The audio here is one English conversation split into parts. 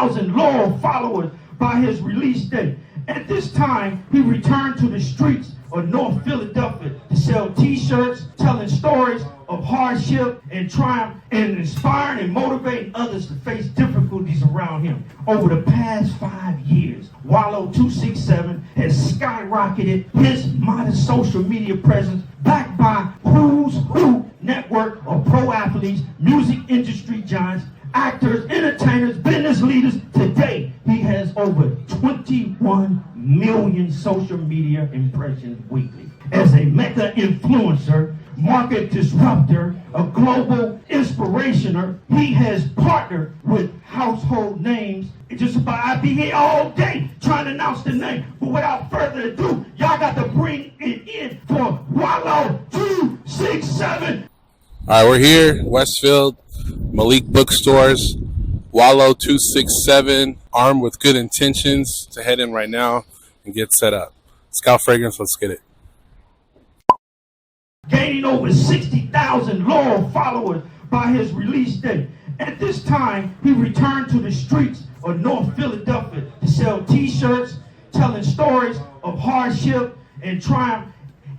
60,000 loyal followers by his release date. At this time, he returned to the streets of North Philadelphia to sell t-shirts, telling stories of hardship and triumph, and inspiring and motivating others to face difficulties around him. Over the past 5 years, Wallo267 has skyrocketed his modest social media presence, backed by Who's Who network of pro athletes, music industry giants, actors, entertainers, business leaders. Today, he has over 21 million social media impressions weekly. As a mega influencer, market disruptor, a global inspirationer, he has partnered with household names. It's just about, I'd be here all day trying to announce the name. But without further ado, y'all got to bring it in for Wallo267. All right, we're here, Westfield, Malik Bookstores, Wallo267, armed with good intentions to head in right now and get set up. Scout Fragrance, let's get it. Gaining over 60,000 loyal followers by his release date. At this time, he returned to the streets of North Philadelphia to sell t-shirts, telling stories of hardship and triumph,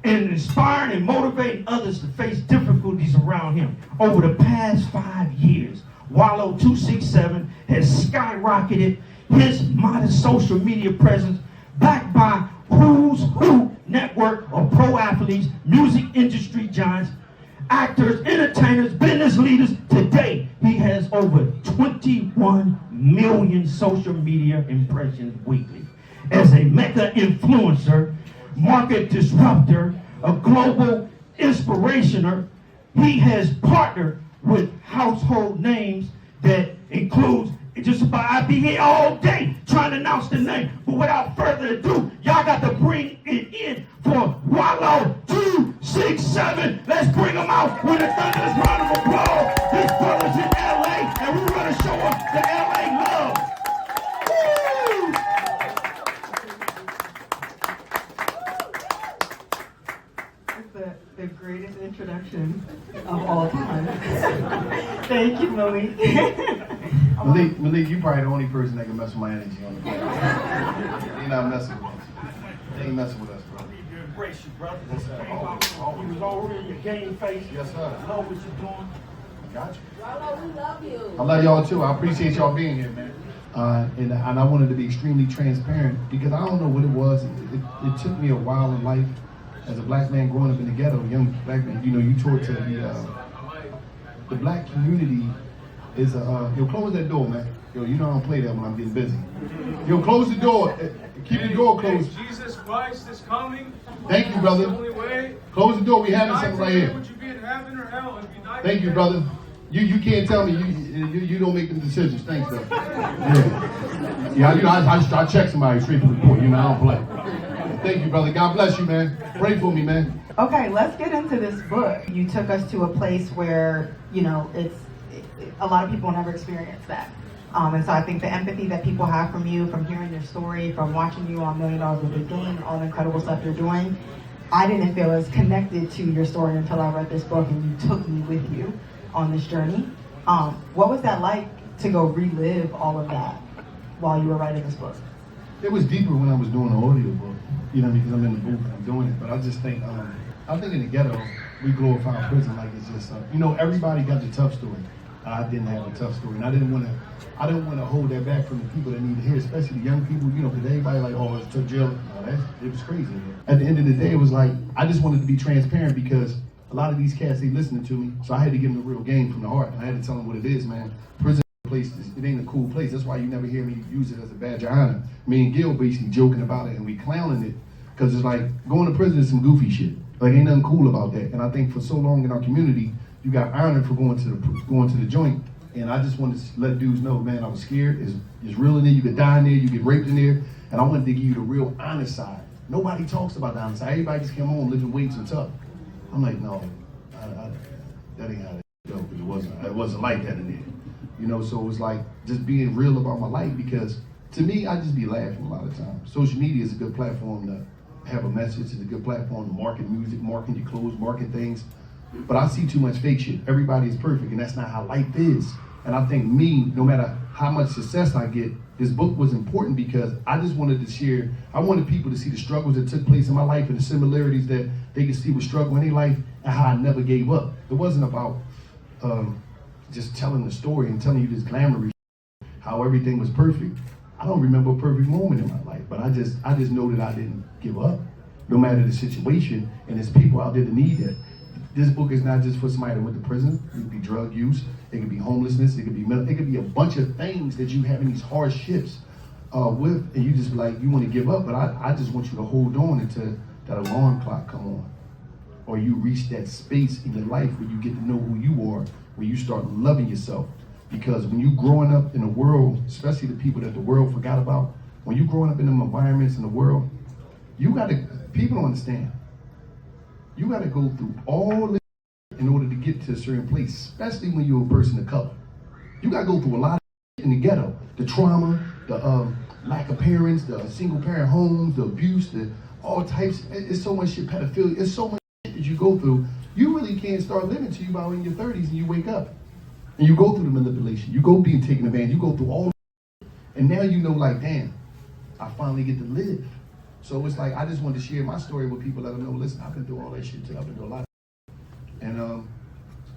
and inspiring and motivating others to face difficulties around him. Over the past 5 years, Wallo267 has skyrocketed his modest social media presence, backed by Who's Who network of pro athletes, music industry giants, actors, entertainers, business leaders. Today, he has over 21 million social media impressions weekly. As a mega influencer, market disruptor, a global inspirationer, he has partnered with household names that includes, just about, I'd be here all day trying to announce the name. But without further ado, y'all got to bring it in for Wallo267. Let's bring them out with a thunderous round of applause. These brothers in LA, and we're going to show them the LA love. Woo! The greatest introduction of all time. Thank you, Malik. Malik, you probably the only person that can mess with my energy on the plane. You're not messing with us. They ain't messing with us, bro. To embrace you, brother. Yes, sir. You was already in your game face. Yes, sir. I know what you're doing. I got you. Wallo, we love you. I love y'all too. I appreciate y'all being here, man. And I wanted to be extremely transparent because I don't know what it was. It took me a while in life as a black man growing up in the ghetto, young black man. You know, you talk to the black community is yo, close that door, man. Yo, you know I don't play that when I'm getting busy. Yo, close the door. Keep the door closed. Jesus Christ is coming. Thank you, brother. That's the only way. Close the door. We having something right here. Would you be in heaven or hell? If you died Thank you, brother. You can't tell me you don't make them decisions. Thanks, though. Yeah, I check somebody straight to the point. You know, I don't play. Thank you, brother. God bless you, man. Pray for me, man. Okay, let's get into this book. You took us to a place where, you know, a lot of people never experience that. And so I think the empathy that people have from you, from hearing your story, from watching you on $1 Million a Big Game, and all the incredible stuff you're doing, I didn't feel as connected to your story until I read this book and you took me with you on this journey. What was that like to go relive all of that while you were writing this book? It was deeper when I was doing the audio book, you know, because I'm in the booth and I'm doing it. But I just think, I think in the ghetto, we glorify prison like it's just, you know, everybody got the tough story. I didn't have a tough story, and I didn't want to hold that back from the people that need to hear, especially the young people, you know, because everybody like, oh, it's to jail. No, it was crazy. At the end of the day, it was like, I just wanted to be transparent because a lot of these cats ain't listening to me, so I had to give them the real game from the heart, and I had to tell them what it is, man. Prison place, it ain't a cool place. That's why you never hear me use it as a badge of honor. Me and Gil basically joking about it, and we clowning it, because it's like, going to prison is some goofy shit. Like, ain't nothing cool about that. And I think for so long in our community, you got honored for going to the joint. And I just wanted to let dudes know, man, I was scared. It's real in there. You could die in there. You get raped in there. And I wanted to give you the real honest side. Nobody talks about the honest side. Everybody just came home lifting weights and tough. I'm like, no, that ain't how it go. It wasn't like that in there. You know, so it was like just being real about my life, because to me, I just be laughing a lot of times. Social media is a good platform to have a message. It's a good platform to market music, market your clothes, market things. But I see too much fake shit. Everybody is perfect, and that's not how life is. And I think no matter how much success I get, this book was important because I just wanted to share, I wanted people to see the struggles that took place in my life and the similarities that they could see with struggle in their life and how I never gave up. It wasn't about just telling the story and telling you this glamorous how everything was perfect. I don't remember a perfect moment in my life, but I just know that I didn't give up, no matter the situation, and there's people out there that need that. This book is not just for somebody that went to prison. It could be drug use, it could be homelessness, it could be a bunch of things that you have in these hardships with, and you just like, you want to give up, but I just want you to hold on until that alarm clock come on, or you reach that space in your life where you get to know who you are, where you start loving yourself. Because when you growing up in the world, especially the people that the world forgot about, when you growing up in them environments in the world, people don't understand. You gotta go through all this in order to get to a certain place, especially when you're a person of color. You gotta go through a lot of in the ghetto. The trauma, the lack of parents, the single parent homes, the abuse, the all types, it's so much shit, pedophilia, it's so much shit that you go through. You really can't start living till you about in your 30s and you wake up. And you go through the manipulation, you go being taken advantage, you go through all and now you know, like, damn, I finally get to live. So it's like, I just wanted to share my story with people, let them know, listen, I've been through all that shit too, I've been through a lot. And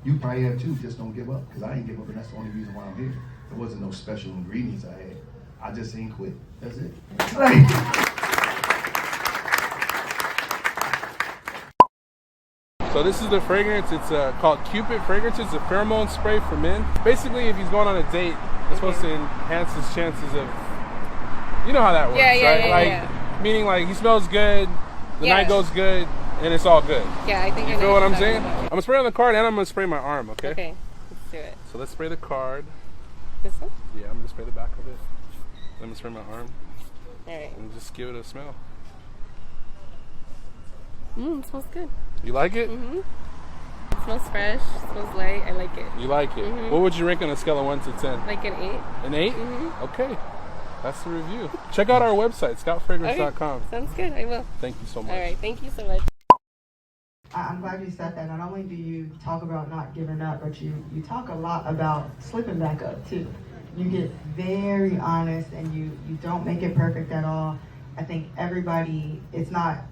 you probably have too, just don't give up, because I ain't give up, and that's the only reason why I'm here. There wasn't no special ingredients I had. I just ain't quit, that's it. So this is the fragrance. It's called Cupid fragrance. It's a pheromone spray for men. Basically, if he's going on a date, it's supposed to enhance his chances of, you know how that works, right? Meaning like he smells good, the night goes good, and it's all good. Yeah, I think you feel what I'm saying? I'm gonna spray on the card and I'm gonna spray my arm, okay? Okay, let's do it. So let's spray the card. This one? Yeah, I'm gonna spray the back of it. I'm gonna spray my arm. Alright. And just give it a smell. It smells good. You like it? Mm-hmm. It smells fresh, it smells light, I like it. You like it? Mm-hmm. What would you rank on a scale of 1 to 10? Like an 8. An 8? Mm-hmm. Okay. That's the review. Check out our website, scoutfragrance.com. Okay. Sounds good, I will. Thank you so much. Alright, thank you so much. I'm glad you said that. Not only do you talk about not giving up, but you talk a lot about slipping back up too. You get very honest and you don't make it perfect at all. I think everybody, it's not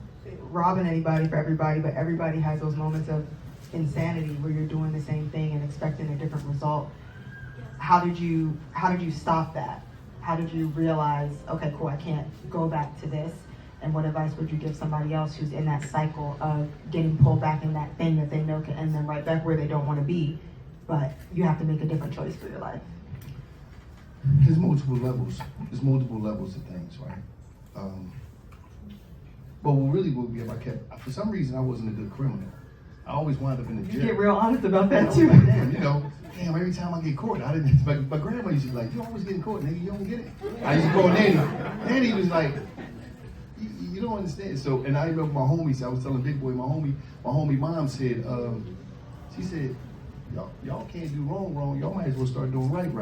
robbing anybody for everybody, but everybody has those moments of insanity where you're doing the same thing and expecting a different result. How did you stop that? How did you realize, okay, cool, I can't go back to this? And what advice would you give somebody else who's in that cycle of getting pulled back in that thing that they know can end them right back where they don't want to be, but you have to make a different choice for your life? There's multiple levels. There's multiple levels of things, right? But what really would be if I kept, for some reason I wasn't a good criminal. I always wound up in the jail. You get real honest about that too. Like, damn, every time I get caught, I didn't, my grandma used to be like, you always getting caught, nigga, you don't get it. I used to call Nanny. Nanny was like, you don't understand. So, and I remember my homie, I was telling Big Boy, my homie mom said, she said, y'all can't do wrong. Y'all might as well start doing right.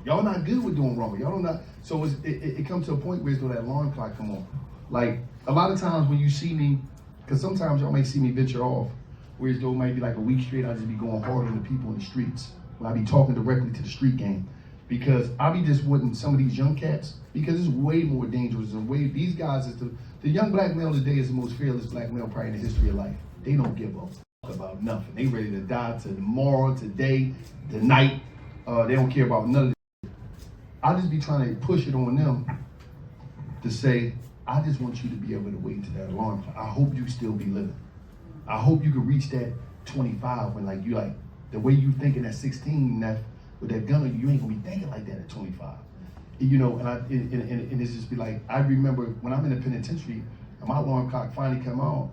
Y'all not good with doing wrong. Y'all don't not. So it comes to a point where it's that alarm clock come on. Like a lot of times when you see me, because sometimes y'all may see me venture off, whereas though it might be like a week straight, I just be going hard on the people in the streets. When I be talking directly to the street game. Because I be just wanting some of these young cats, because it's way more dangerous and these guys is the young black male today is the most fearless black male probably in the history of life. They don't give a fuck about nothing. They ready to die tomorrow, today, tonight. They don't care about none of this. I just be trying to push it on them to say, I just want you to be able to wait to that alarm clock. I hope you still be living. I hope you can reach that 25 when like you like the way you thinking at 16 that with that gun on you ain't gonna be thinking like that at 25. You know, and it's just be like, I remember when I'm in the penitentiary and my alarm clock finally come on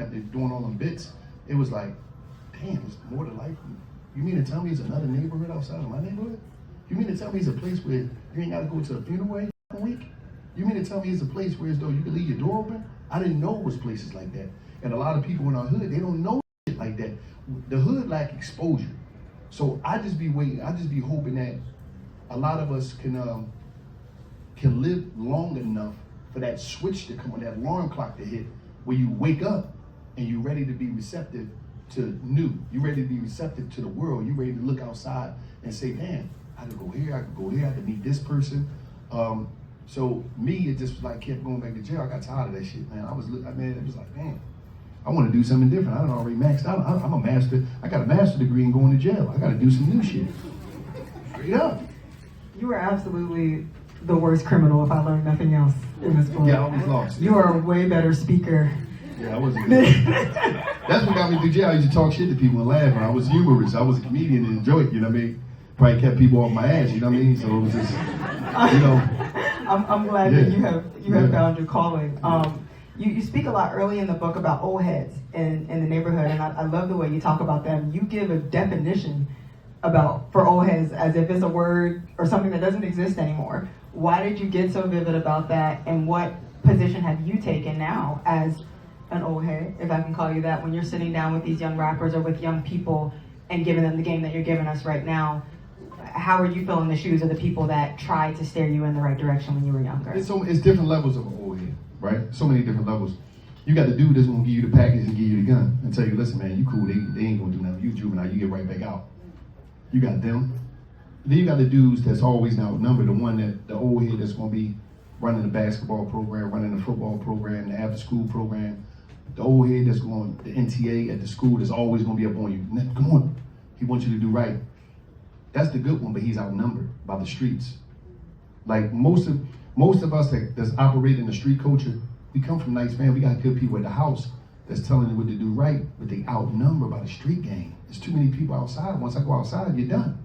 after doing all them bits, it was like, damn, it's more to life. You mean to tell me it's another neighborhood outside of my neighborhood? You mean to tell me it's a place where you ain't gotta go to a funeral every week? You mean to tell me it's a place where as though you can leave your door open? I didn't know it was places like that. And a lot of people in our hood, they don't know shit like that. The hood lack exposure. So I just be waiting, I just be hoping that a lot of us can live long enough for that switch to come on, that alarm clock to hit, where you wake up and you're ready to be receptive to new. You're ready to be receptive to the world. You're ready to look outside and say, man, I could go here, I could go there, I could meet this person. So me, it just was like kept going back to jail. I got tired of that shit, man. It was like, man, I want to do something different. I done already maxed out. I'm a master. I got a master's degree in going to jail. I got to do some new shit. Straight up. You are absolutely the worst criminal if I learned nothing else in this book. Yeah, I was lost. You are a way better speaker. Yeah, I wasn't good. That's what got me through jail. I used to talk shit to people and laugh. I was humorous. I was a comedian and enjoyed it, you know what I mean? Probably kept people off my ass, you know what I mean? So it was just, you know. I'm glad that you have found your calling. You speak a lot early in the book about old heads in the neighborhood, and I love the way you talk about them. You give a definition for old heads as if it's a word or something that doesn't exist anymore. Why did you get so vivid about that, and what position have you taken now as an old head, if I can call you that, when you're sitting down with these young rappers or with young people and giving them the game that you're giving us right now? How are you filling the shoes of the people that tried to steer you in the right direction when you were younger? It's different levels of an old head, right? So many different levels. You got the dude that's gonna give you the package and give you the gun and tell you, listen, man, you cool, they ain't gonna do nothing. You juvenile, you get right back out. You got them. Then you got the dudes that's always outnumbered, the one that the old head that's gonna be running the basketball program, running the football program, the after school program. The old head that's going, the NTA at the school that's always gonna be up on you. Come on, he wants you to do right. That's the good one, but he's outnumbered by the streets. Like most of us that's operating in the street culture, we come from nice family. We got good people at the house that's telling you what to do right, but they outnumbered by the street game. There's too many people outside. Once I go outside, you're done.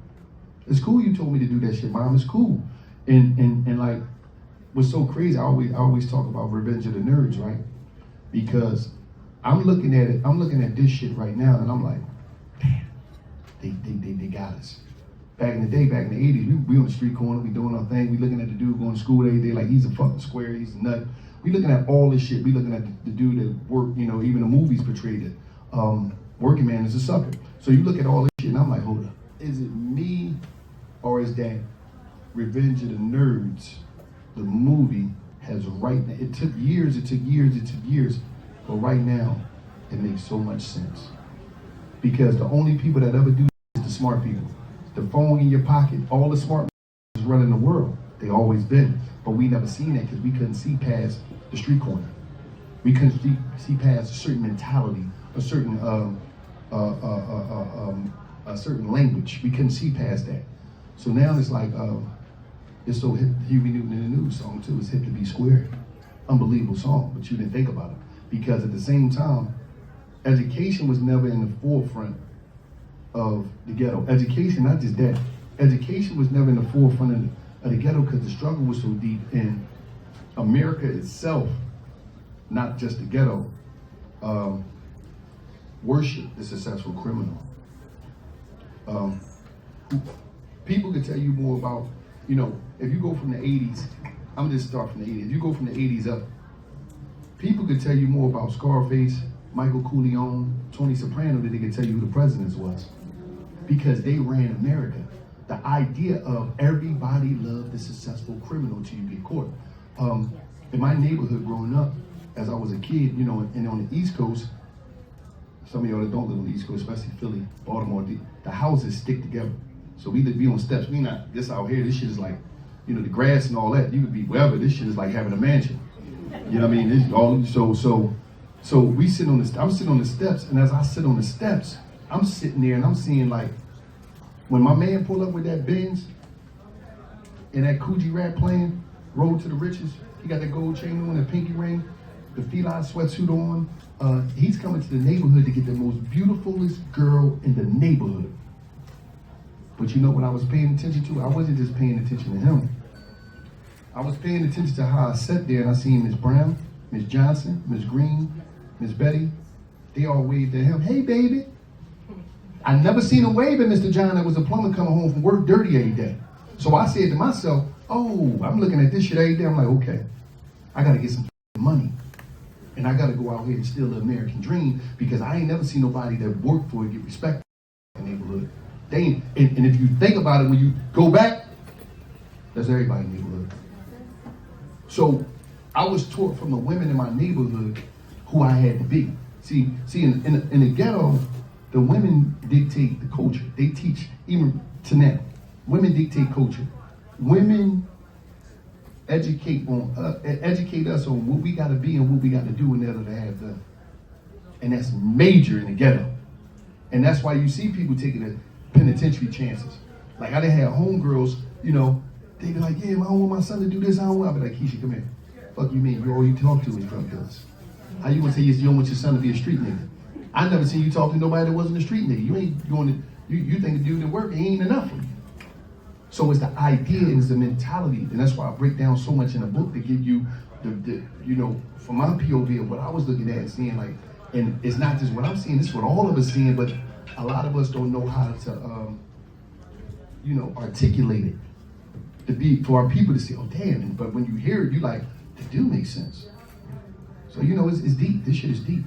It's cool you told me to do that shit, Mom. It's cool. And like, what's so crazy, I always talk about Revenge of the Nerds, right? Because I'm looking at it, I'm looking at this shit right now, and I'm like, damn, they got us. Back in the day, back in the 80s, we on the street corner, we doing our thing, we looking at the dude going to school every day like he's a fucking square, he's a nut. We looking at all this shit, we looking at the dude that worked, you know, even the movies portrayed it. Working man is a sucker. So you look at all this shit and I'm like, hold up, is it me or is that Revenge of the Nerds, the movie, has right now, it took years, but right now, it makes so much sense. Because the only people that ever do is the smart people. The phone in your pocket, all the smart is running the world. They always been, but we never seen that because we couldn't see past the street corner. We couldn't see past a certain mentality, a certain language. We couldn't see past that. So now it's like, it's so hip. Huey Newton in the News song too. It's hip to be square. Unbelievable song, but you didn't think about it because at the same time, education was never in the forefront of the ghetto. Education, not just that. Education was never in the forefront of the ghetto because the struggle was so deep in America itself, not just the ghetto. Worship the successful criminal. People could tell you more about, you know, if you go from the 80s, I'm just start from the 80s. If you go from the 80s up, people could tell you more about Scarface, Michael Corleone, Tony Soprano than they could tell you who the presidents was. Because they ran America. The idea of everybody loved the successful criminal until you get caught. In my neighborhood growing up, as I was a kid, you know, and on the East Coast, some of y'all that don't live on the East Coast, especially Philly, Baltimore, the houses stick together. So we be on steps. We not this out here. This shit is like, you know, the grass and all that. You could be wherever. This shit is like having a mansion. You know what I mean? This all so we sit on the. I'm sitting on the steps, and as I sit on the steps, I'm sitting there and I'm seeing like, when my man pull up with that Benz and that Coogee rap playing, Road to the Riches, he got that gold chain on, the pinky ring, the feline sweatsuit on. He's coming to the neighborhood to get the most beautifulest girl in the neighborhood. But you know what I was paying attention to? I wasn't just paying attention to him. I was paying attention to how I sat there and I seen Miss Brown, Miss Johnson, Miss Green, Miss Betty. They all waved at him. Hey, baby. I never seen him wave at Mr. John that was a plumber coming home from work dirty every day. So I said to myself, oh, I'm looking at this shit every day. I'm like, okay, I got to get some money. And I got to go out here and steal the American dream because I ain't never seen nobody that worked for it get respect in the neighborhood. They ain't, and if you think about it, when you go back, that's everybody in the neighborhood. So I was taught from the women in my neighborhood who I had to be. See, in the ghetto, The women dictate the culture. They teach, even to now, women dictate culture. Women educate us on what we got to be and what we got to do in order to have done. And that's major in the ghetto. And that's why you see people taking the penitentiary chances. Like I done had homegirls, you know, they be like, yeah, I don't want my son to do this, I don't want. I be like, Keisha, come here. Fuck you mean? You all you talk to is drug dealers. How you gonna say you don't want your son to be a street nigga? I never seen you talk to nobody that wasn't a street nigga. You ain't going to, you think the dude that work ain't enough for you. So it's the idea and it's the mentality. And that's why I break down so much in the book to give you the you know, from my POV of what I was looking at and seeing, like, and it's not just what I'm seeing, it's what all of us seeing, but a lot of us don't know how to, you know, articulate it. To be, for our people to say, oh damn, but when you hear it, you like, it do make sense. So, you know, it's deep, this shit is deep.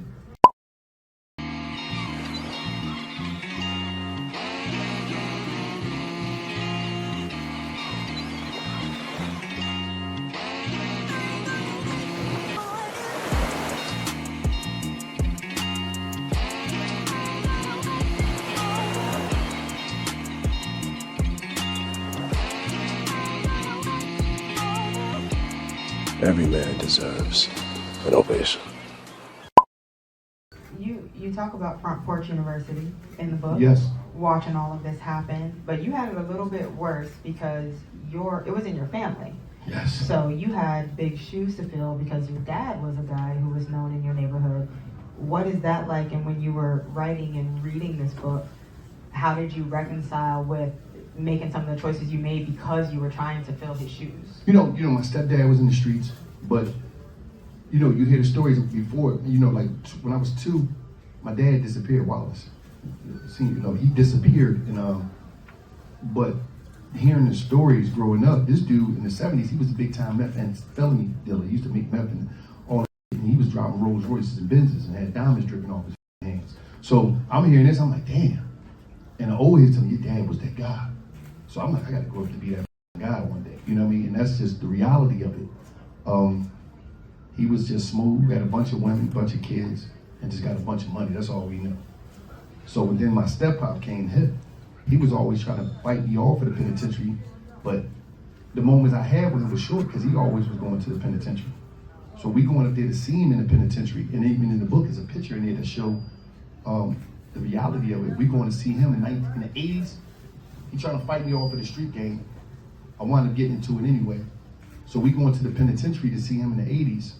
Every man deserves an ovation. You talk about Front Porch University in the book. Yes. Watching all of this happen, but you had it a little bit worse because it was in your family. Yes. So you had big shoes to fill because your dad was a guy who was known in your neighborhood. What is that like? And when you were writing and reading this book, how did you reconcile with making some of the choices you made because you were trying to fill his shoes? You know, my stepdad was in the streets, but you know, you hear the stories before. You know, like when I was 2, my dad disappeared. Wallace, you know, he disappeared, and but hearing the stories growing up, this dude in the 70s, he was a big time meth and felony dealer. He used to make meth and all that, and he was driving Rolls Royces and Benzes and had diamonds dripping off his hands. So I'm hearing this, I'm like, damn. And the old heads tell me, your dad was that guy. So I'm like, I gotta grow up to be that guy one day. You know what I mean? And that's just the reality of it. He was just smooth, had a bunch of women, a bunch of kids, and just got a bunch of money. That's all we knew. So when then my step-pop came hit, he was always trying to fight me off of the penitentiary, but the moments I had with him was short because he always was going to the penitentiary. So we going up there to see him in the penitentiary, and even in the book is a picture in there to show the reality of it. We going to see him in the 80s. He trying to fight me off of the street gang. I wound up getting into it anyway. So we going to the penitentiary to see him in the 80s.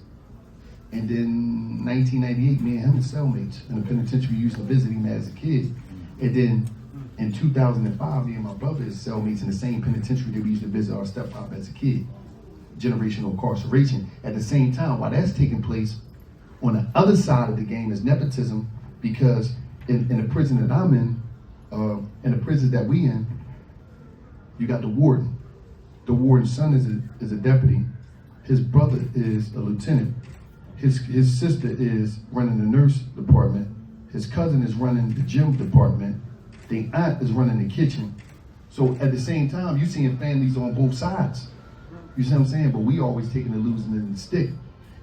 And then 1998, me and him were cellmates in the penitentiary. We used to visit him as a kid. And then in 2005, me and my brother is cellmates in the same penitentiary that we used to visit our step-pop as a kid. Generational incarceration. At the same time, while that's taking place, on the other side of the game is nepotism, because in the prison that I'm in the prisons that we in, you got the warden. The warden's son is a deputy. His brother is a lieutenant. His sister is running the nurse department. His cousin is running the gym department. The aunt is running the kitchen. So at the same time, you're seeing families on both sides. You see what I'm saying? But we always taking the losing end of the stick.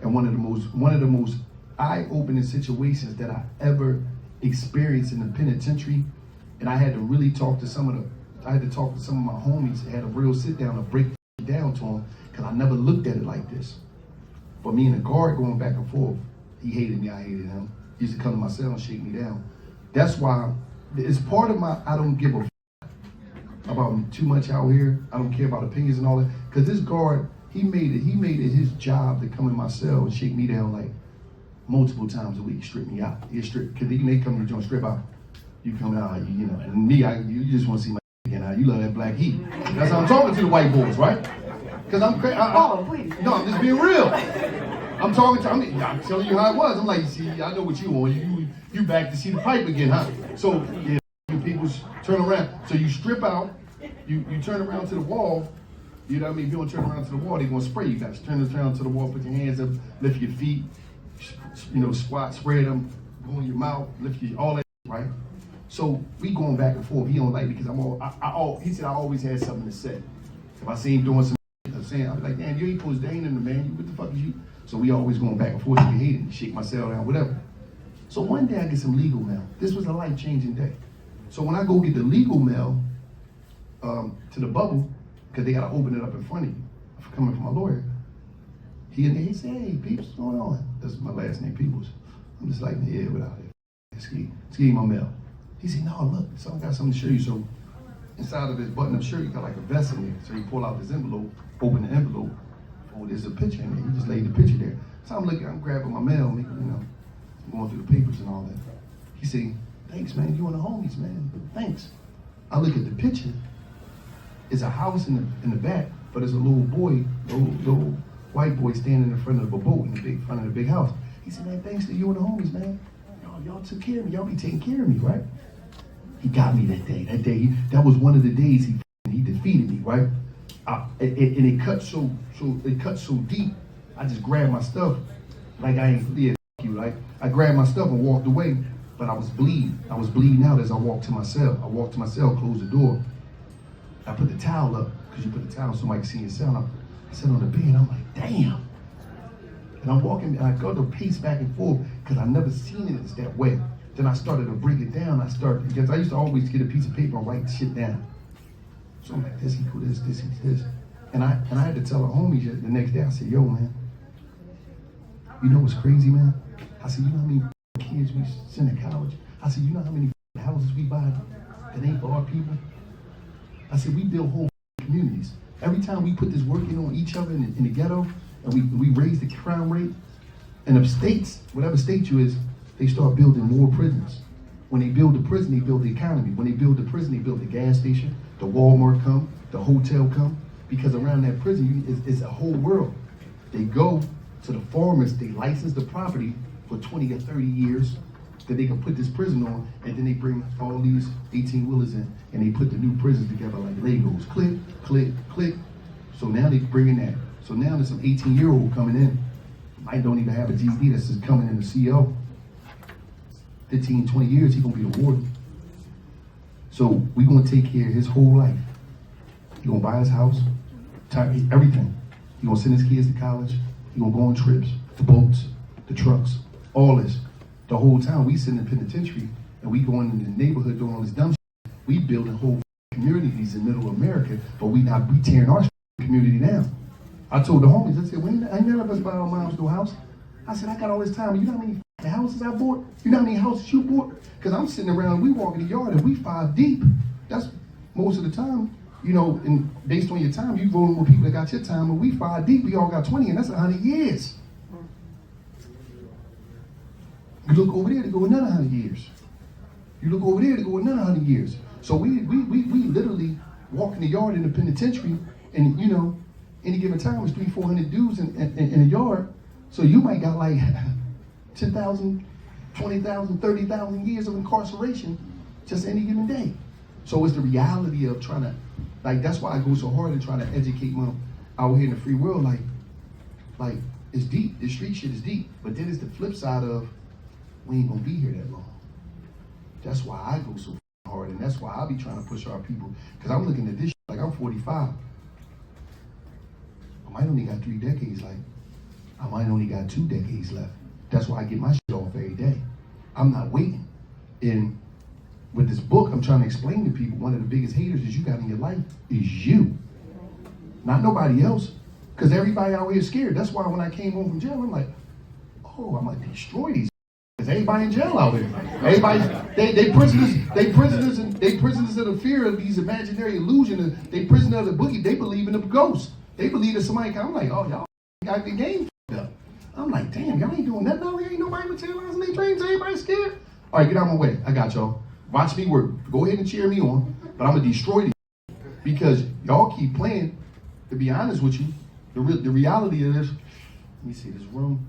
And one of the most eye-opening situations that I ever experienced in the penitentiary, and I had to really talk to some of my homies, had a real sit down to break it down to them, because I never looked at it like this. But me and the guard going back and forth, he hated me, I hated him. He used to come to my cell and shake me down. That's why it's part of my, I don't give a about too much out here. I don't care about opinions and all that. Because this guard, he made it his job to come in my cell and shake me down like multiple times a week, strip me out. He strip, because they come to the joint, strip out. You come out, you know, and me, you just want to see my again. You love that black heat. That's how I'm talking to the white boys, right? Because I'm crazy. Oh, please. No, I'm just being real. I'm telling you how it was. I'm like, see, I know what you want. You back to see the pipe again, huh? So yeah, people turn around. So you strip out, you turn around to the wall. You know what I mean? If you don't turn around to the wall, they're gonna spray you. You got to turn around to the wall, put your hands up, lift your feet, you know, squat, spread them, go in your mouth, lift your, all that, right? So we going back and forth. He don't like me because he said I always had something to say. If I see him doing some saying, I'll be like, damn, you ain't supposed to hang in the man. What the fuck is you? So we always going back and forth. We hate it. Shake my cell down, whatever. So one day I get some legal mail. This was a life-changing day. So when I go get the legal mail to the bubble, because they got to open it up in front of you, coming from my lawyer, he said, hey, Peeps, what's going on? That's my last name, Peoples. I'm just like, yeah, without it. Ski my mail. He said, no, look, so I got something to show you. So inside of this button-up shirt, you got like a vest in there. So you pull out this envelope, open the envelope. Oh, there's a picture in there. He just laid the picture there. So I'm looking, I'm grabbing my mail, going through the papers and all that. He said, thanks, man. You and the homies, man. Thanks. I look at the picture. It's a house in the back, but it's a little boy, little white boy standing in front of a boat in the front of the big house. He said, man, thanks to you and the homies, man. Y'all took care of me. Y'all be taking care of me, right? He got me that day. That was one of the days he defeated me, right? And it cut so deep. I just grabbed my stuff like I ain't you, right? I grabbed my stuff and walked away, but I was bleeding. I was bleeding out as I walked to my cell. I walked to my cell, closed the door. I put the towel up, because you put the towel so somebody can see your cell. I sat on the bed, I'm like, damn. And I'm walking, and I go to pace back and forth, because I never seen it that way. Then I started to break it down. Because I used to always get a piece of paper and write shit down. So I'm like, this equal this. And I had to tell the homies the next day, I said, yo, man, you know what's crazy, man? I said, you know how many kids we send to college? I said, you know how many houses we buy that ain't for our people? I said, we build whole communities. Every time we put this work in on each other in the ghetto, and we raise the crime rate, and the states, whatever state you is, they start building more prisons. When they build the prison, they build the economy. When they build the prison, they build the gas station, the Walmart come, the hotel come, because around that prison is a whole world. They go to the farmers, they license the property for 20 or 30 years, that they can put this prison on, and then they bring all these 18-wheelers in, and they put the new prisons together like Legos. Click, click, click. So now they bringing that. So now there's some 18-year-old coming in. Might don't even have a GED, that's just coming in the CO. 15, 20 years, he gonna be the warden. So we gonna take care of his whole life. He gonna buy his house, everything. He gonna send his kids to college. He gonna go on trips, the boats, the trucks, all this. The whole time we sit in the penitentiary and we going in the neighborhood doing all this dumb shit. We building whole communities in middle America, but we tearing our community down. I told the homies, I said, ain't none of us buy our moms no house. I said, I got all this time. You know how many houses I bought? You know how many houses you bought? Because I'm sitting around, we walk in the yard and we 5 deep. That's most of the time, and based on your time, you rolling with people that got your time, and we 5 deep, we all got 20, and that's 100 years. You look over there to go another 100 years. You look over there to go another 100 years. So we literally walk in the yard in the penitentiary, and any given time it's 300-400 dudes in a yard. So you might got like 10,000, 20,000, 30,000 years of incarceration just any given day. So it's the reality of trying to, that's why I go so hard in trying to educate my out here in the free world. Like it's deep. This street shit is deep. But then it's the flip side of, we ain't gonna be here that long. That's why I go so hard, and that's why I be trying to push our people. Because I'm looking at this shit, like I'm 45. I might only got 3 decades, I might only got 2 decades left. That's why I get my shit off every day. I'm not waiting. And with this book, I'm trying to explain to people, one of the biggest haters that you got in your life is you. Not nobody else. Because everybody out here is scared. That's why when I came home from jail, I'm like, oh, I'm gonna destroy these. Because everybody in jail out here. Everybody, they prisoners of the fear of these imaginary illusions. They prisoners of the boogie. They believe in the ghost. They believe that somebody. I'm like, oh, y'all got the game up. I'm like, damn, y'all ain't doing nothing out here. Ain't nobody materializing their dreams. Everybody scared. All right, get out of my way. I got y'all. Watch me work. Go ahead and cheer me on. But I'm gonna destroy these because y'all keep playing. To be honest with you, the reality of this. Let me see this room.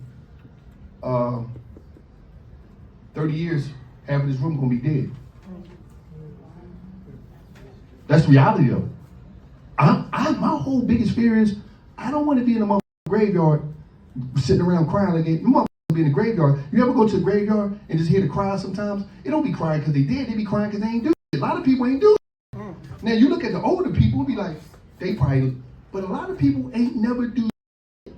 30 years, half of this room gonna be dead. That's the reality though. My whole biggest fear is I don't want to be in a motherfucking graveyard sitting around crying like it. Motherfuckers be in the graveyard. You ever go to the graveyard and just hear the cry sometimes? It don't be crying because they dead. They be crying because they ain't do shit. A lot of people ain't do shit. Now you look at the older people, be like, they probably, but a lot of people ain't never do shit.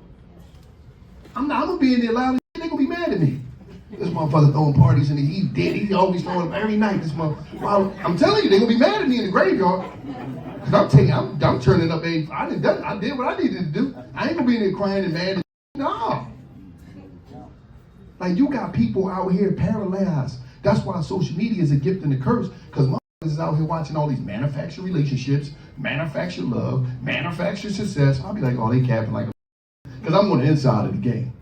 I'm gonna be in there loud and shit. They gonna be mad at me. This motherfucker throwing parties and he's dead. He's always throwing them every night. This motherfucker. Well, I'm telling you, they're gonna be mad at me in the graveyard. Cause I'm telling you, I'm turning up. I did what I needed to do. I ain't gonna be in there crying and mad. No. Like, you got people out here paralyzed. That's why social media is a gift and a curse. Cause motherfuckers is out here watching all these manufactured relationships, manufactured love, manufactured success. I'll be like, oh, they capping like a. Cause I'm on the inside of the game,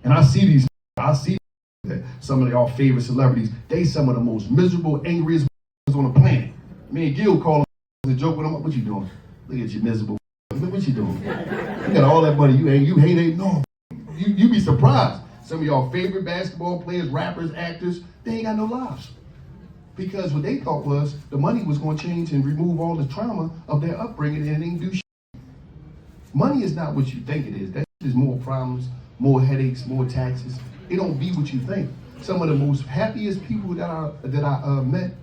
and I see that some of y'all favorite celebrities, they some of the most miserable, angriest on the planet. Me and Gil call them and joke with them. What you doing? Look at you miserable. What you doing? You got all that money. You hate it. No. You be surprised. Some of y'all favorite basketball players, rappers, actors, they ain't got no lives. Because what they thought was the money was going to change and remove all the trauma of their upbringing, and they didn't do shit. Money is not what you think it is. That is more problems, more headaches, more taxes. It don't be what you think. Some of the most happiest people that I met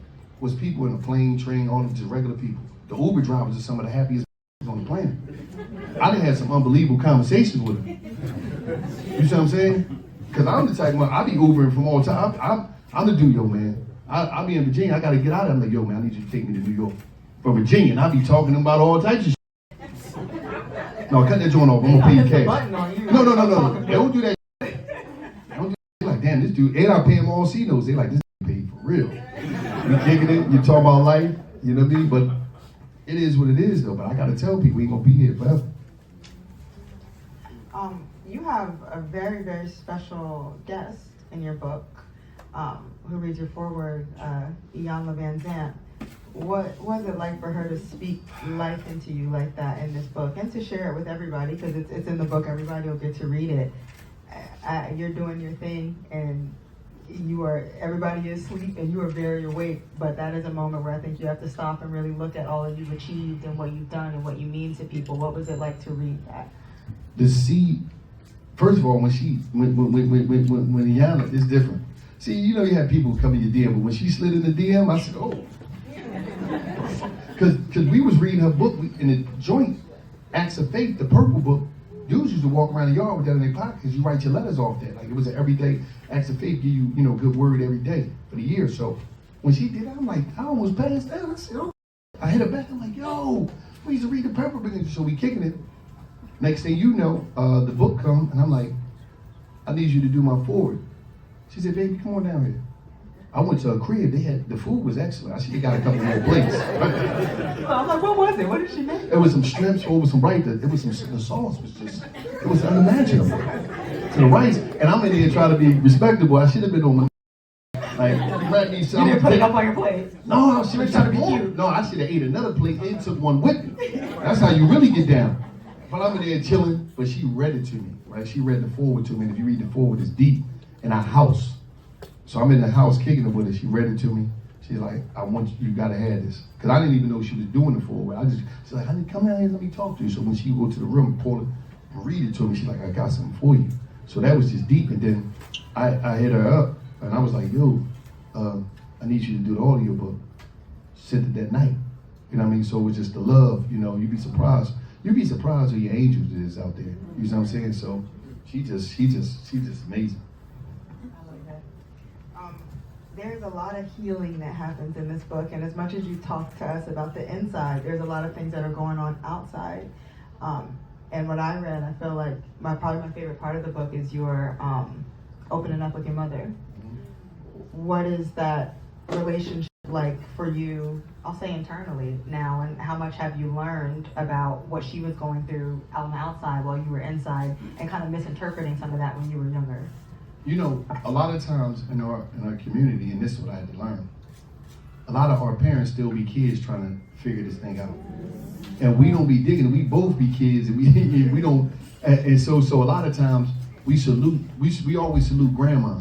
was people in a plane, train, all of just regular people. The Uber drivers are some of the happiest on the planet. I done had some unbelievable conversations with them. You see what I'm saying? Because I'm the type of I be Ubering from all time. I'm the dude, yo, man. I be in Virginia. I got to get out of there. I'm like, yo, man, I need you to take me to New York. From Virginia, and I be talking about all types of shit. No, cut that joint off. I'm going to pay you cash. No. They don't do that. Like, damn, this dude, and I pay him all C-notes. They like, this paid for real. You kicking it, you talking about life, you know what I mean? But it is what it is, though. But I gotta tell people, we ain't gonna be here forever. You have a very, very special guest in your book, who reads your foreword, Iyanla Vanzant. What was it like for her to speak life into you like that in this book, and to share it with everybody, because it's in the book, everybody will get to read it. You're doing your thing, and everybody is asleep, and you are very awake, but that is a moment where I think you have to stop and really look at all that you've achieved and what you've done and what you mean to people. What was it like to read that? To see, first of all, when Iyanla, it's different. See, you know, you have people come in your DM, but when she slid in the DM, I said, oh. Because we was reading her book in the joint, Acts of Faith, the purple book. Dudes used to walk around the yard with that in their pocket because you write your letters off there. Like, it was an everyday Acts of Faith, give you, good word every day for the year. So when she did that, I'm like, I almost passed out. I said, oh. I hit her back. I'm like, yo, we used to read the purple book. So we kicking it. Next thing you know, the book come, and I'm like, I need you to do my forward. She said, baby, come on down here. I went to a crib. The food was excellent. I should have got a couple more plates. I'm like, what was it? What did she make? It was some shrimps over some rice. The sauce was just, it was unimaginable. To the rice, and I'm in here trying to be respectable. I should have been on my like, grab me some. You didn't put it up on your plate. No, I should have trying to be cute. No, I should have ate another plate and took one with me. That's how you really get down. But I'm in there chilling, but she read it to me, right? She read the forward to me, and if you read the forward, it's deep in our house. So I'm in the house kicking it with her. She read it to me. She's like, you gotta have this. Cause I didn't even know she was doing it for her. She's like, honey, come down here and let me talk to you. So when she go to the room, pull it, and read it to me, she's like, I got something for you. So that was just deep. And then I hit her up, and I was like, yo, I need you to do the audiobook. Sent it that night. You know what I mean? So it was just the love, you'd be surprised. You'd be surprised who your angels is out there. You know what I'm saying? So she's just amazing. There's a lot of healing that happens in this book, and as much as you talk to us about the inside, there's a lot of things that are going on outside. And what I read, I feel like probably my favorite part of the book is your opening up with your mother. What is that relationship like for you, I'll say internally now, and how much have you learned about what she was going through on the outside while you were inside, and kind of misinterpreting some of that when you were younger? A lot of times in our community, and this is what I had to learn, a lot of our parents still be kids trying to figure this thing out. And we don't be digging, we both be kids, and we don't, and so a lot of times we always salute grandma,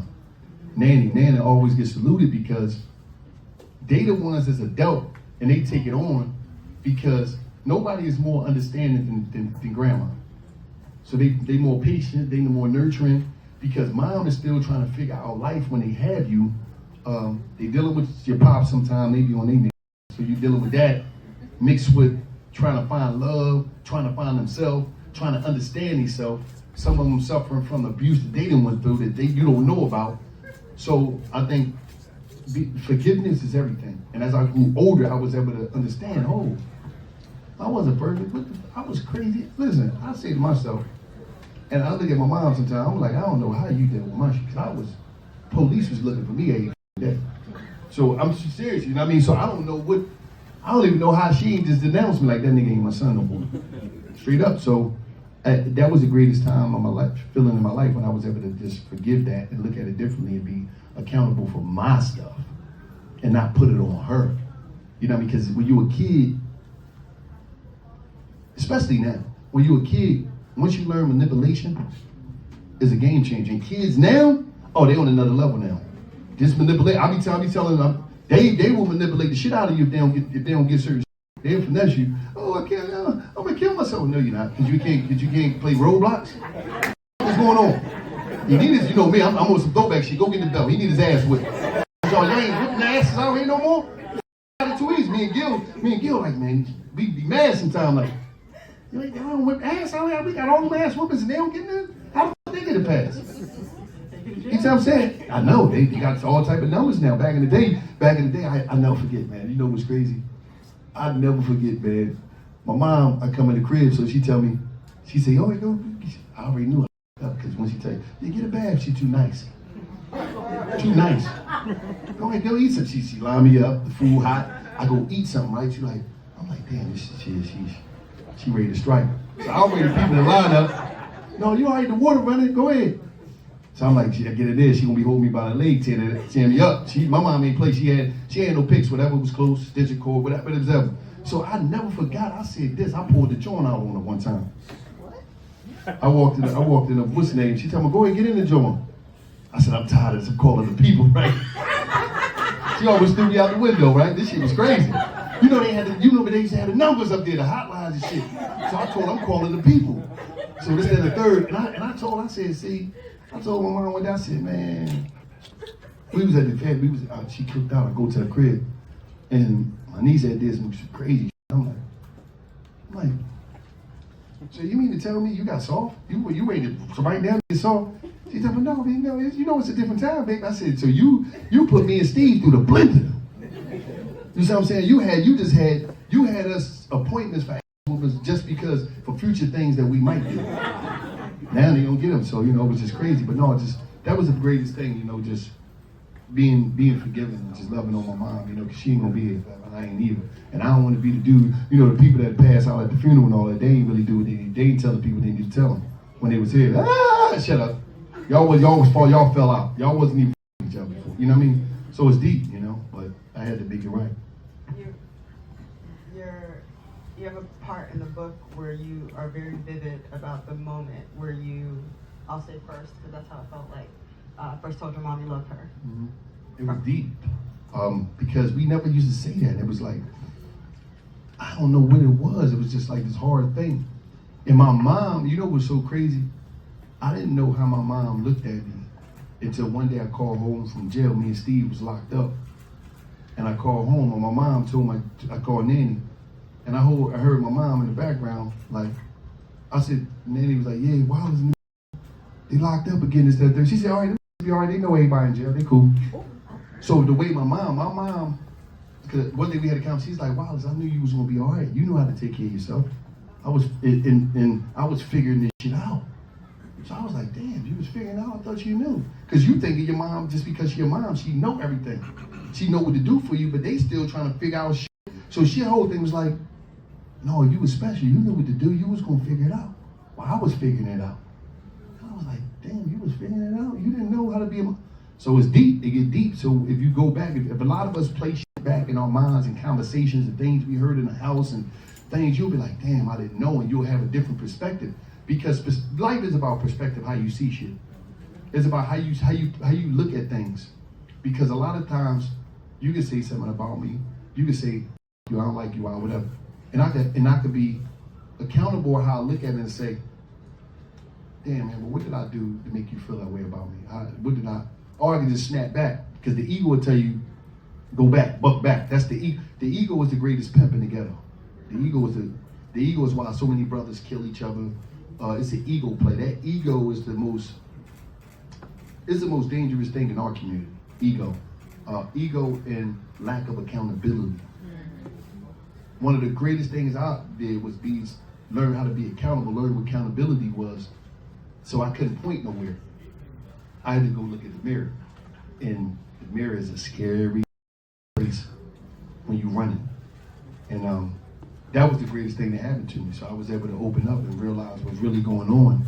Nanny. Nana always gets saluted because they the ones as adult, and they take it on because nobody is more understanding than grandma. So they more patient, they more nurturing, because mom is still trying to figure out life when they have you. They dealing with your pop sometime, maybe on their name. So you're dealing with that, mixed with trying to find love, trying to find themselves, trying to understand themselves. Some of them suffering from abuse that they didn't went through that you don't know about. So I think forgiveness is everything. And as I grew older, I was able to understand, oh, I wasn't perfect. I was crazy. Listen, I say to myself, and I look at my mom sometimes, I'm like, I don't know how you dealt with my shit, because police was looking for me every day. So I'm serious, you know what I mean? So I don't even know how she ain't just denounced me like that nigga ain't my son no more. Straight up. So that was the greatest time of my life, feeling in my life, when I was able to just forgive that and look at it differently and be accountable for my stuff and not put it on her. You know what I mean? Because when you're a kid, especially now, when you're a kid, once you learn manipulation, is a game changer. And kids now, oh, they on another level now. Just manipulate. I be telling them, they will manipulate the shit out of you if they don't get certain shit. They'll finesse you. Oh, I'm gonna kill myself. No, you're not, because you can't play Roblox. What's going on? He need his, you know me, I'm on some throwback shit. Go get the belt. He need his ass whipped. So you ain't whipping the asses out here no more. It's too easy. Me and Gil, like, man, we be mad sometimes. Like, you ain't don't whip ass out here. We got all them ass whoopings and they don't get none. How the fuck they get a pass? You see what I'm saying? I know they got all type of numbers now. Back in the day, I never forget, man. You know what's crazy? I'd never forget, man. My mom, I come in the crib, so she tell me, she say, oh, go. I already knew because when she tell you, yeah, get a bath, she too nice. Too nice. Go ahead, go eat something. She line me up, the food hot. I go eat something, right? She like, I'm like, damn, she ready to strike. So I wait the people in line up. No, you all right, the water running, go ahead. So I'm like, I get it there, she gonna be holding me by the leg, tearing me up. My mom ain't play, she had no picks, whatever was close, stitching cord, whatever it was ever. So I never forgot, I said this, I pulled the joint out on her one time. I walked in, what's the name? She told me, go ahead, get in the joint. I said, I'm tired of this, I'm calling the people, right? She always threw me out the window, right? This shit was crazy. You know they used to have the numbers up there, the hotlines and shit. So I told her, I'm calling the people. So this is the third, and I told my mom one day, I said, man, we was at the family, she cooked out, I go to the crib, and my niece had this some crazy shit. I'm like, so you mean to tell me you got soft? You ready to write down get soft? She told me, no, man, you know it's a different time, baby. I said, so you put me and Steve through the blender. You see what I'm saying? You had us appointments for just because for future things that we might do. Now they don't get them, so it was just crazy. But no, that was the greatest thing, just being forgiving and just loving on my mom, because she ain't gonna be here forever, and I ain't either. And I don't want to be the dude, the people that pass out at the funeral and all that, they ain't really do what they ain't tell the people they need to tell them when they was here. Shut up. Y'all fell out. Y'all wasn't even each other before. You know what I mean? So it's deep, but I had to make it right. You have a part in the book where you are very vivid about the moment where you, I'll say first, because that's how it felt like, first told your mom you loved her. Mm-hmm. It was deep, because we never used to say that. It was like, I don't know what it was. It was just like this hard thing. And my mom, what was so crazy? I didn't know how my mom looked at me until one day I called home from jail. Me and Steve was locked up. And I called home, and my mom told I called Nanny. And I heard my mom in the background, like, I said, Nanny was like, yeah, Wallo267, they locked up again, this, that, that. She said, all right, be all right, they know everybody in jail, they cool. So the way my mom, because one day we had a conversation, she's like, Wallo267, I knew you was gonna be all right. You know how to take care of yourself. I was figuring this shit out. So I was like, damn, you was figuring out, I thought you knew. Because you think of your mom, just because she your mom, she know everything. She know what to do for you, but they still trying to figure out shit. So she, her whole thing was like, no, you was special. You knew what to do. You was going to figure it out. Well, I was figuring it out. And I was like, damn, you was figuring it out? You didn't know how to be a mom. So it's deep. It get deep. So if you go back, if a lot of us play shit back in our minds and conversations and things we heard in the house and things, you'll be like, damn, I didn't know. And you'll have a different perspective. Because life is about perspective, how you see shit. It's about how you look at things. Because a lot of times, you can say something about me. You can say, I don't like you, or whatever. And I could be accountable for how I look at it and say, damn, man, well, what did I do to make you feel that way about me? Or I can just snap back, because the ego will tell you, go back, buck back. That's the ego is the greatest pimp in the ghetto. The ego is why so many brothers kill each other. It's an ego play. That ego is It's the most dangerous thing in our community, ego. Ego and lack of accountability. One of the greatest things I did was learn how to be accountable, learn what accountability was, so I couldn't point nowhere. I had to go look at the mirror. And the mirror is a scary place when you're running. And that was the greatest thing that happened to me. So I was able to open up and realize what's really going on.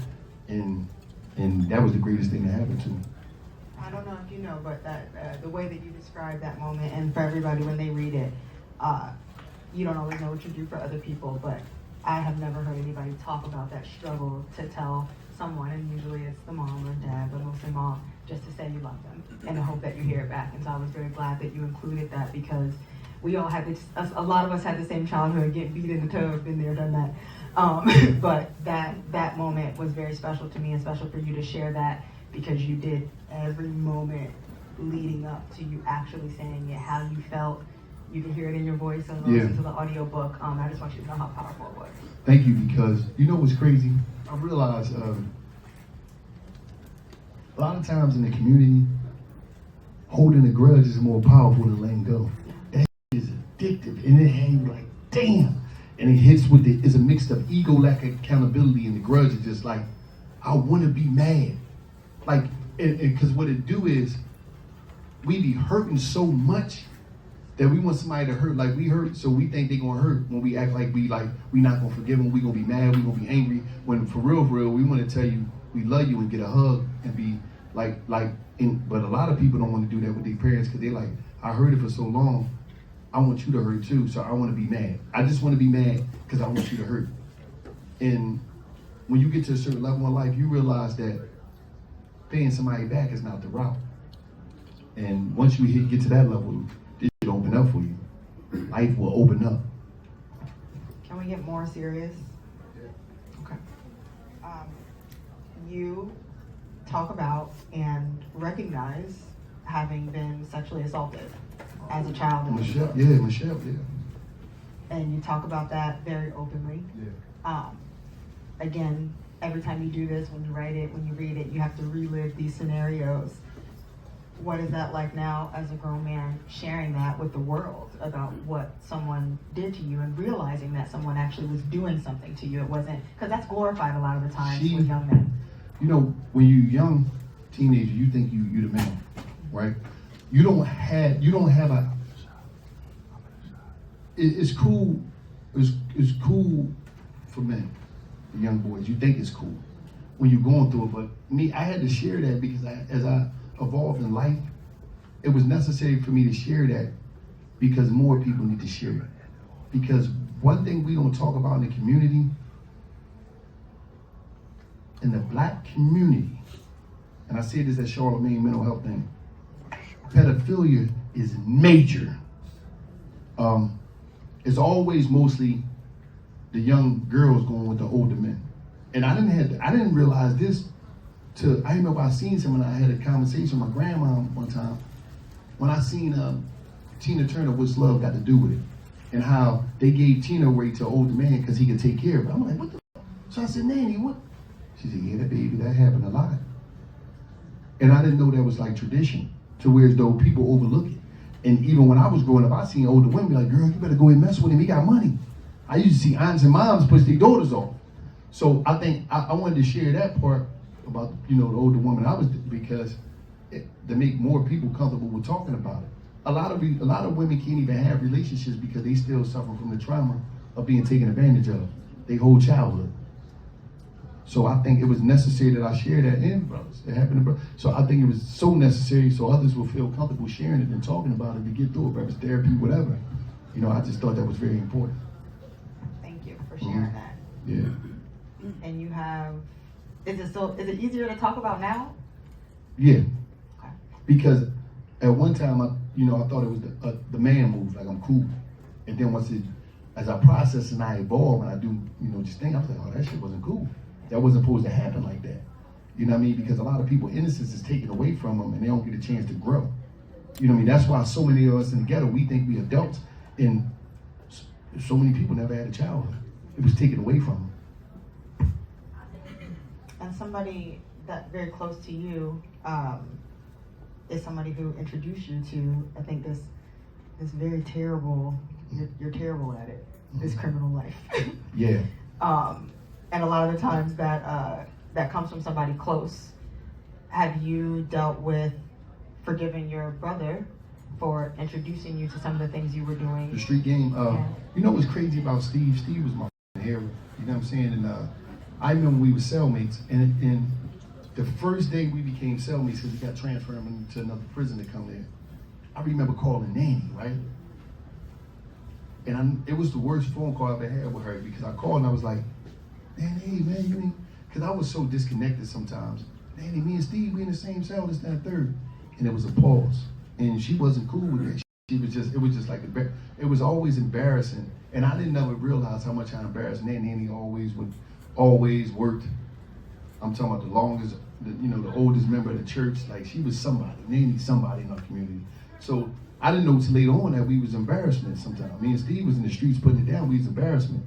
And that was the greatest thing that happened to me. I don't know if you know, but that the way that you describe that moment, and for everybody when they read it, you don't always know what you do for other people, but I have never heard anybody talk about that struggle to tell someone, and usually it's the mom or dad, but mostly mom, just to say you love them and to hope that you hear it back. And so I was very glad that you included that, because we all had this, a lot of us had the same childhood, getting beat in the tub, been there, done that. But that moment was very special to me, and special for you to share that, because you did every moment leading up to you actually saying it, how you felt. You can hear it in your voice and listen to the audio book. I just want you to know how powerful it was. Thank you, because you know what's crazy? I realized a lot of times in the community, holding a grudge is more powerful than letting go. That is addictive, and it had you like, damn. And it hits with it's a mix of ego, lack of accountability, and the grudge is just like, I want to be mad. Like, because what it do is, we be hurting so much that we want somebody to hurt like we hurt, so we think they're gonna hurt when we act like we not gonna forgive them, we gonna be mad, we gonna be angry, when for real, we wanna tell you we love you and get a hug and be but a lot of people don't want to do that with their parents, because they're like, I heard it for so long, I want you to hurt too, so I wanna be mad. I just wanna be mad because I want you to hurt. And when you get to a certain level in life, you realize that paying somebody back is not the route. And once you get to that level, it should open up for you. Life will open up. Can we get more serious? Okay. You talk about and recognize having been sexually assaulted as a child. Michelle, yeah. And you talk about that very openly. Yeah. Again, every time you do this, when you write it, when you read it, you have to relive these scenarios. What is that like now as a grown man, sharing that with the world about what someone did to you, and realizing that someone actually was doing something to you? It wasn't, because that's glorified a lot of the times with young men. You know, when you're young teenager, you think you're the man, right? You don't have a. It's cool. It's cool for men, the young boys. You think it's cool when you're going through it, but me, I had to share that because as I evolved in life, it was necessary for me to share that, because more people need to share it. Because one thing we don't talk about in the community, in the black community, and I say this at Charlemagne mental health thing, pedophilia is major. It's always mostly the young girls going with the older men. And I didn't realize this I remember I seen someone, I had a conversation with my grandma one time, when I seen Tina Turner, What's Love Got to Do with It, and how they gave Tina away to an older man because he could take care of her. I'm like, what the fuck? So I said, Nanny, what? She said, yeah, that baby, that happened a lot. And I didn't know that was like tradition, to where as though people overlook it. And even when I was growing up, I seen older women be like, girl, you better go and mess with him, he got money. I used to see aunts and moms push their daughters off. So I think I wanted to share that part about, the older woman I was, because to make more people comfortable with talking about it. A lot of women can't even have relationships because they still suffer from the trauma of being taken advantage of their whole childhood. So I think it was necessary that I share that in brothers. It happened to brothers. So I think it was so necessary so others will feel comfortable sharing it and talking about it to get through it, whether it's therapy, whatever. I just thought that was very important. Thank you for sharing that. Yeah. And you have, is it easier to talk about now? Yeah. Okay. Because at one time, I thought it was the man move, like I'm cool. And then as I process and I evolve and I do, just think, I was like, oh, that shit wasn't cool. That wasn't supposed to happen like that. You know what I mean? Because a lot of people, innocence is taken away from them and they don't get a chance to grow. You know what I mean? That's why so many of us in the ghetto, we think we adults, and so many people never had a childhood. It was taken away from them. And somebody that very close to you is somebody who introduced you to, I think, this very terrible, you're terrible at it, this criminal life. Yeah. And a lot of the times that comes from somebody close. Have you dealt with forgiving your brother for introducing you to some of the things you were doing? The street game. You know what's crazy about Steve? Steve was my hero. You know what I'm saying? And I remember we were cellmates, and the first day we became cellmates, because he got transferred to another prison to come there. I remember calling Nanny, right? And it was the worst phone call I ever had with her, because I called and I was like, Nanny, hey man, you mean? Because I was so disconnected sometimes. Nanny, me and Steve, we in the same cell, this, that, and third. And it was a pause. And she wasn't cool with that. It was just like, it was always embarrassing. And I didn't ever realize how much I embarrassed Nanny. Nanny always worked. I'm talking about the longest, the oldest member of the church. Like, she was somebody. Nanny, somebody in our community. So I didn't know till later on that we was embarrassment sometimes. Me and Steve was in the streets putting it down. We was embarrassment.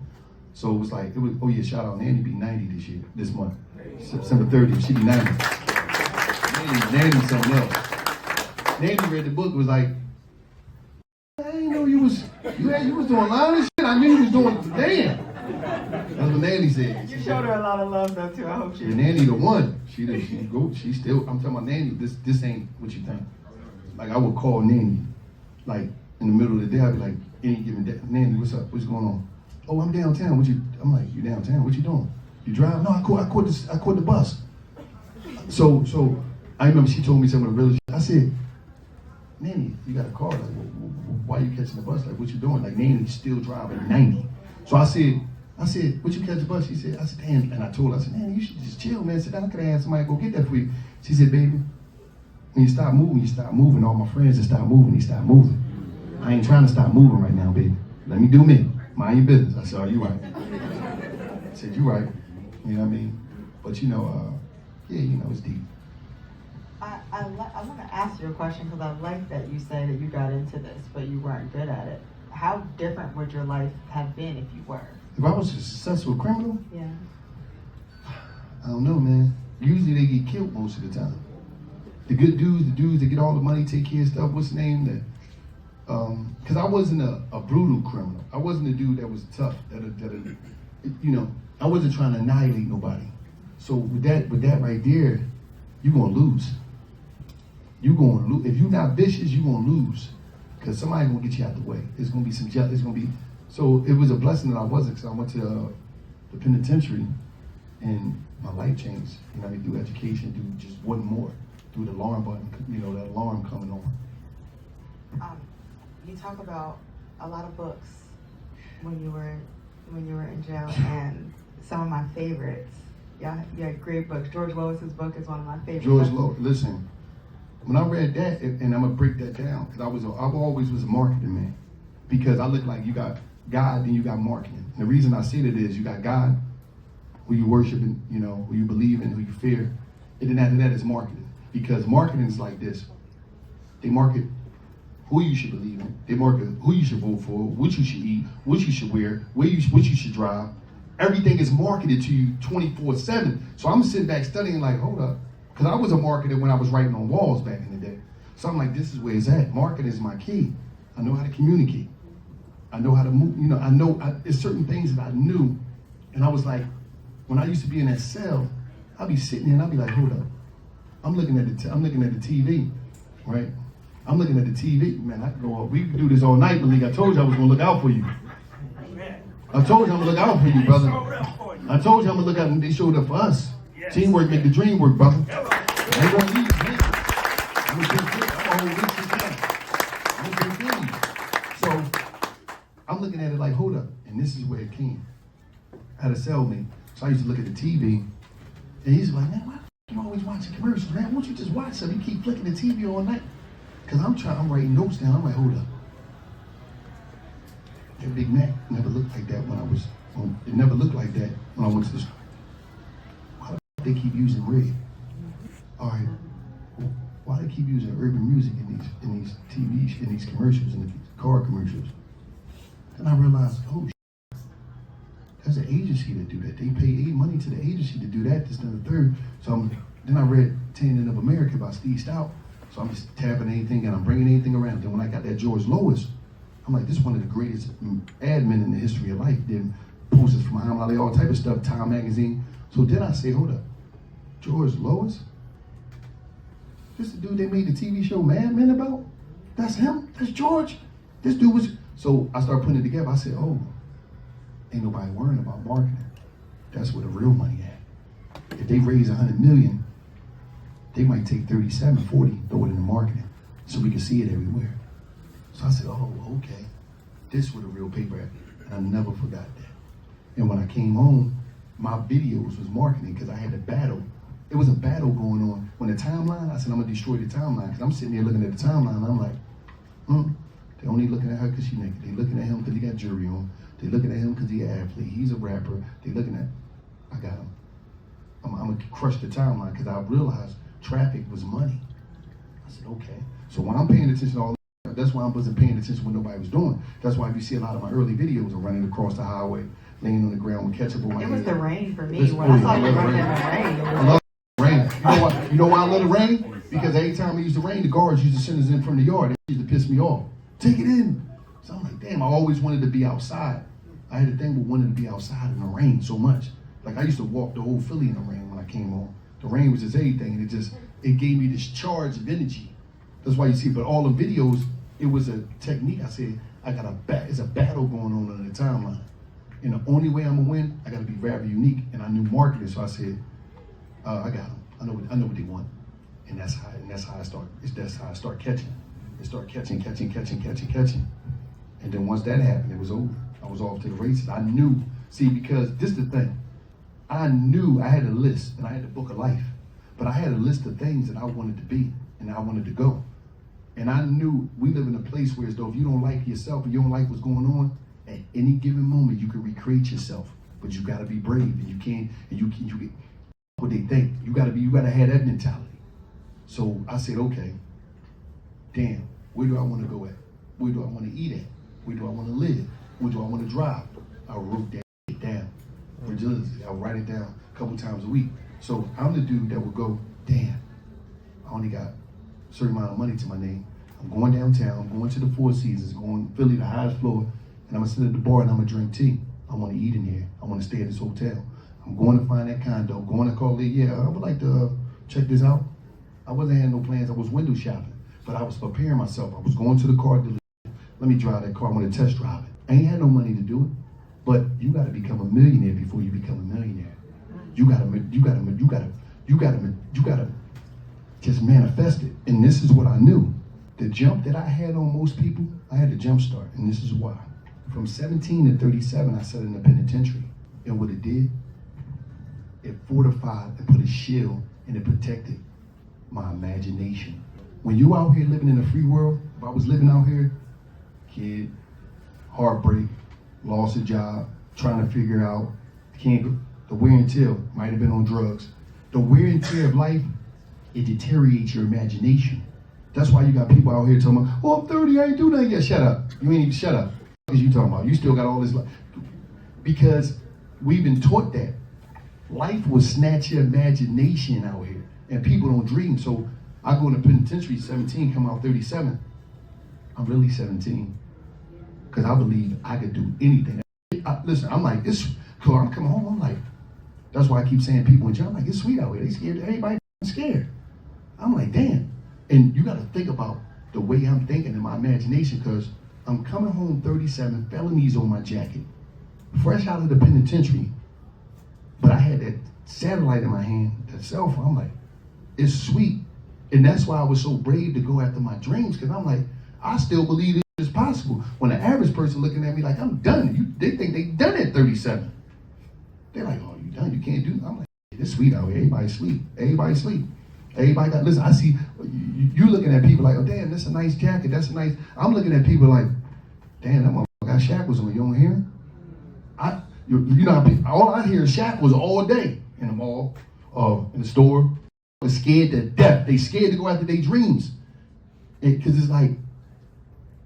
So it was like, oh yeah, shout out, Nanny be 90 this month. September 30th, she be 90. Nanny something else. Nanny read the book, was like, I didn't know you was doing a lot of shit. I knew you was doing, damn. That's what Nanny said. You showed her a lot of love though too, I hope she. And Nanny the one. She still, I'm talking about Nanny, this ain't what you think. Like, I would call Nanny, like, in the middle of the day, I'd be like, any given day, Nanny, what's up? What's going on? Oh, I'm downtown. I'm like, you downtown? What you doing? You drive? No, I caught the bus. So I remember she told me some of the real shit. I said, Nanny, you got a car. Like, why you catching the bus? Like, what you doing? Like, Nanny's still driving 90. So I said, what you catch the bus? She said, damn. And I told her, I said, Nanny, you should just chill, man. Sit down. I could have had somebody go get that for you. She said, baby, when you stop moving. All my friends that stop moving, they stop moving. I ain't trying to stop moving right now, baby. Let me do me. Mind your business. I said, oh, you right. I said, you right. You know what I mean? But yeah, it's deep. I want to ask you a question, because I like that you say that you got into this, but you weren't good at it. How different would your life have been if you were? If I was a successful criminal? Yeah. I don't know, man. Usually they get killed most of the time. The good dudes that get all the money, take care of stuff, what's the name? Because I wasn't a brutal criminal. I wasn't a dude that was tough, I wasn't trying to annihilate nobody. So with that right there, you're gonna lose. If you're not vicious, you're gonna lose. Because somebody's gonna get you out the way. It's gonna be some jealous, so it was a blessing that I wasn't, because I went to the penitentiary and my life changed. Through education, through just one more, through the alarm button, that alarm coming on. You talk about a lot of books when you were in jail, and some of my favorites. Yeah, you had great books. George Lois's book is one of my favorites. George Lois, listen, when I read that, and I'm gonna break that down, because I always was a marketing man, because I look like you got God, then you got marketing. And the reason I say that is you got God, who you worship, and who you believe in, who you fear, and then after that is marketing, because marketing is like this. They market who you should believe in. They market who you should vote for, what you should eat, what you should wear, what you should drive. Everything is marketed to you 24/7. So I'm sitting back studying like, hold up. Because I was a marketer when I was writing on walls back in the day. So I'm like, this is where it's at. Marketing is my key. I know how to communicate. I know how to move. There's certain things that I knew. And I was like, when I used to be in that cell, I'd be sitting there and I'd be like, hold up. I'm looking at the TV, right? I'm looking at the TV, man. I could go up. We could do this all night, Malik. I told you I was gonna look out for you. I told you I'm gonna look out for you, brother. I told you I'm gonna look out, and they showed up for us. Teamwork make the dream work, brother. I ain't gonna leave, man. I'm gonna take care. I'm gonna hold this I'm gonna take care of you. So I'm looking at it like, hold up, and this is where it came. I had a cellmate, so I used to look at the TV, and he's like, man, why you always watching commercials, man? Why don't you just watch something? You keep flicking the TV all night. Because I'm writing notes down. I'm like, hold up. That Big Mac never looked like that when I was, it never looked like that when I went to the store. Why the f they keep using red? All right, why they keep using urban music in these TV, in these commercials, in the car commercials? And I realized, oh, there's an agency that do that. They pay money to the agency to do that, this, and the third. So Then I read Tenement of America by Steve Stout. So I'm just tapping anything and I'm bringing anything around. Then when I got that George Lois, I'm like, this is one of the greatest admin in the history of life. Then posters from Muhammad Ali, all type of stuff, Time magazine. So then I say, hold up, George Lois? This the dude they made the TV show Mad Men about? That's him? That's George? This dude was, so I started putting it together. I said, oh, ain't nobody worrying about marketing. That's where the real money at. If they raise 100 million, they might take 37, 40, throw it in the marketing so we can see it everywhere. So I said, oh, okay. This was the real paper at. And I never forgot that. And when I came home, my videos was marketing because I had a battle. It was a battle going on. When the timeline, I said, I'm gonna destroy the timeline because I'm sitting there looking at the timeline and I'm like, they only looking at her because she naked. They looking at him because he got jewelry on. They looking at him because he an athlete. He's a rapper. They looking at, I got him. I'm gonna crush the timeline because I realized traffic was money. I said, okay. So when I'm paying attention to all that, that's why I wasn't paying attention when nobody was doing. That's why if you see a lot of my early videos of running across the highway, laying on the ground with ketchup on my head. It was the rain for me. When I saw you running in the rain. I love the rain. You know why I love the rain? Because every time we used the rain, the guards used to send us in from the yard. They used to piss me off. Take it in. So I'm like, damn, I always wanted to be outside. I had a thing with wanting to be outside in the rain so much. Like I used to walk the whole Philly in the rain when I came home. The rain was just everything, and it gave me this charge of energy. That's why you see, but all the videos, it was a technique. I said, it's a battle going on the timeline. And the only way I'm gonna win, I gotta be very unique. And I knew marketing, so I said, I got them. I know what they want. And that's how I start. That's how I start catching. It start catching. And then once that happened, it was over. I was off to the races. I knew, because this is the thing. I knew I had a list and I had a book of life, but I had a list of things that I wanted to be and I wanted to go. And I knew we live in a place where as though if you don't like yourself and you don't like what's going on, at any given moment you can recreate yourself, but you gotta be brave and you can't, and you get what they think. You gotta have that mentality. So I said, okay, damn, where do I wanna go at? Where do I wanna eat at? Where do I wanna live? Where do I wanna drive? I wrote that shit down. I'll write it down a couple times a week. So I'm the dude that would go, damn, I only got a certain amount of money to my name. I'm going downtown, I'm going to the Four Seasons, going to Philly, the highest floor, and I'm gonna sit at the bar and I'm gonna drink tea. I wanna eat in here. I wanna stay at this hotel. I'm going to find that condo, going to call it, I would like to check this out. I wasn't having no plans, I was window shopping, but I was preparing myself. I was going to the car dealer. Let me drive that car, I wanna test drive it. I ain't had no money to do it. But you gotta become a millionaire before you become a millionaire. You gotta just manifest it. And this is what I knew. The jump that I had on most people, I had a jump start, and this is why. From 17 to 37, I sat in the penitentiary. And what it did, it fortified and put a shield and it protected my imagination. When you out here living in a free world, if I was living out here, kid, heartbreak, lost a job, trying to figure out, the wear and tear, might have been on drugs. The wear and tear of life, it deteriorates your imagination. That's why you got people out here talking about, oh, I'm 30, I ain't do nothing yet. Shut up. You ain't even shut up. What you talking about? You still got all this life. Because we've been taught that. Life will snatch your imagination out here. And people don't dream. So I go in the penitentiary, 17, come out 37. I'm really 17. Because I believe I could do anything. Listen, I'm like, I'm coming home, I'm like, that's why I keep saying people in jail, I'm like, it's sweet out here. They scared, everybody scared. I'm like, damn. And you gotta think about the way I'm thinking in my imagination, because I'm coming home 37, felonies on my jacket, fresh out of the penitentiary, but I had that satellite in my hand, that cell phone. I'm like, it's sweet. And that's why I was so brave to go after my dreams, because I'm like, I still believe it's possible. When the average person looking at me like, I'm done, they think they done at 37. They're like, oh, you done, you can't do it. I'm like, it's sweet out here, everybody sleep. Everybody got, listen, I see, you looking at people like, oh damn, that's a nice jacket, that's a nice, I'm looking at people like, damn, that motherfucker got shackles on, you don't hear? You know, all I hear is shackles all day in the mall, in the store. They're scared to death. They scared to go after their dreams. Because it's like,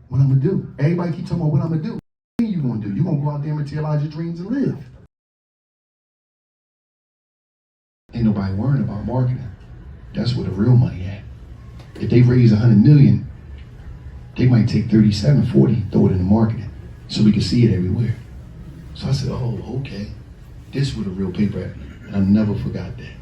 what I'm gonna do? Everybody keep talking about what I'm gonna do. What are you gonna do? You're gonna go out there and materialize your dreams and live. Ain't nobody worrying about marketing. That's where the real money at. If they raise 100 million, they might take 37, 40, throw it in the marketing so we can see it everywhere. So I said, oh, okay. This where the real paper at. And I never forgot that.